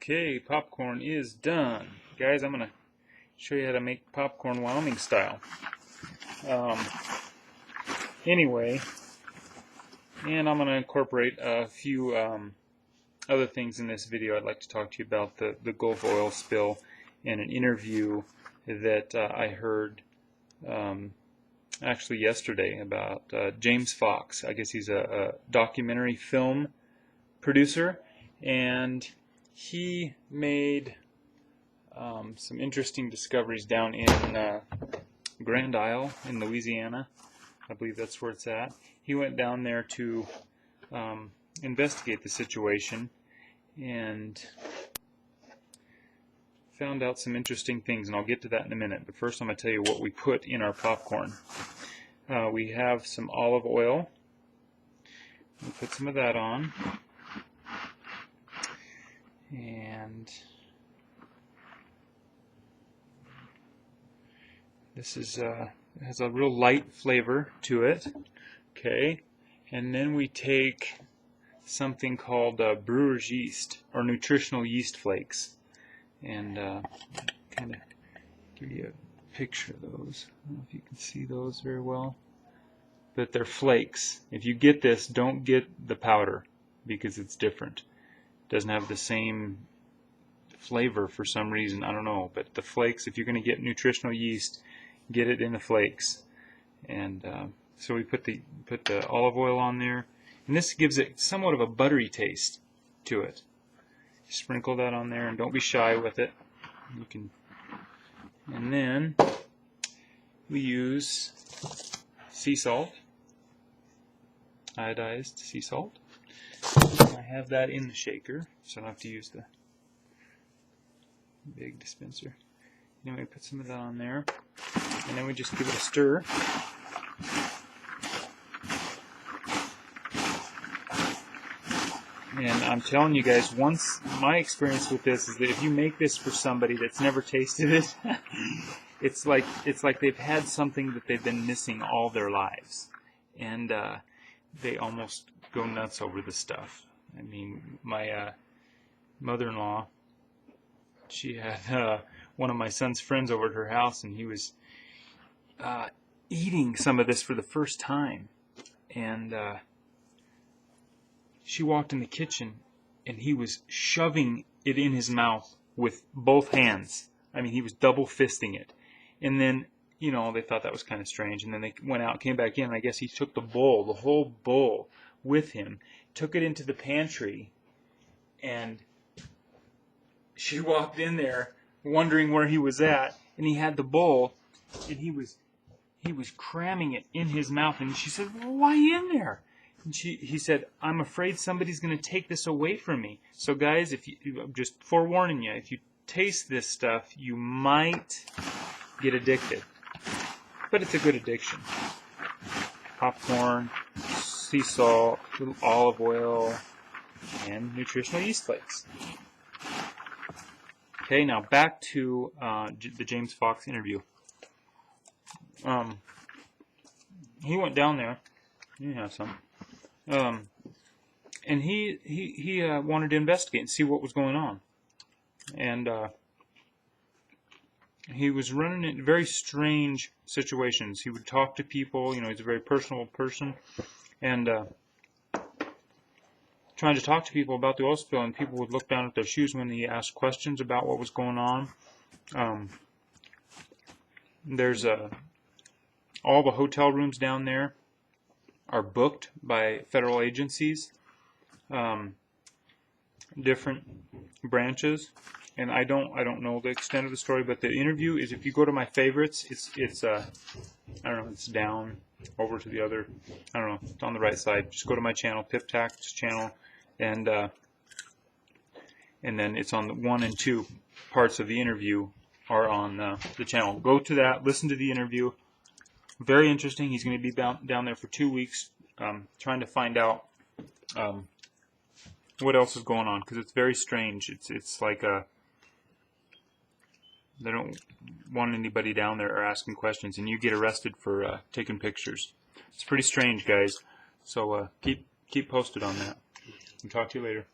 Okay, popcorn is done. Guys, I'm going to show you how to make popcorn Wyoming style. Anyway, and I'm going to incorporate a few other things in this video. I'd like to talk to you about the Gulf oil spill and an interview that I heard actually yesterday about James Fox. I guess he's a documentary film producer, and he made some interesting discoveries down in Grand Isle in Louisiana. I believe that's where it's at. He went down there to investigate the situation and found out some interesting things, and I'll get to that in a minute. But first I'm going to tell you what we put in our popcorn. We have some olive oil. We put some of that on. And this is has a real light flavor to it. Okay, and then we take something called brewer's yeast or nutritional yeast flakes, and kind of give you a picture of those. I don't know if you can see those very well, but they're flakes. If you get this, don't get the powder because it's different. Doesn't have the same flavor for some reason, I don't know, but the flakes, if you're going to get nutritional yeast, get it in the flakes. And so we put the olive oil on there, and this gives it somewhat of a buttery taste to it. Sprinkle that on there, and don't be shy with it. You can, and then we use sea salt, iodized sea salt. I have that in the shaker, so I don't have to use the big dispenser. Anyway, we put some of that on there, and then we just give it a stir. And I'm telling you guys, once my experience with this is that if you make this for somebody that's never tasted it, it's like they've had something that they've been missing all their lives, and they almost go nuts over the stuff. I mean, my mother-in-law, she had one of my son's friends over at her house, and he was eating some of this for the first time, and she walked in the kitchen, and he was shoving it in his mouth with both hands. I mean, he was double fisting it. And then, you know, they thought that was kind of strange, and then they went out, came back in, and I guess he took the bowl, the whole bowl, with him, took it into the pantry, and she walked in there wondering where he was at, and he had the bowl, and he was cramming it in his mouth, and she said, "Well, why are you in there?" And he said, "I'm afraid somebody's going to take this away from me." So guys, I'm just forewarning you, if you taste this stuff, you might get addicted. But it's a good addiction. Popcorn, sea salt, little olive oil, and nutritional yeast flakes. Okay, now back to the James Fox interview. He went down there. You have some. And he wanted to investigate and see what was going on. And he was running into very strange situations. He would talk to people. You know, he's a very personal person, and trying to talk to people about the oil spill, and people would look down at their shoes when he asked questions about what was going on. There's all the hotel rooms down there are booked by federal agencies, different branches, and I don't know the extent of the story, but the interview is, if you go to my favorites, it's I don't know, it's down over to the other, I don't know, it's on the right side. Just go to my channel, Pip Tax channel, and then it's on the 1 and 2 parts of the interview are on the channel. Go to that, listen to the interview. Very interesting. He's going to be down there for 2 weeks, trying to find out what else is going on, because it's very strange. It's like they don't want anybody down there or asking questions, and you get arrested for taking pictures. It's pretty strange, guys. So keep posted on that. I'll talk to you later.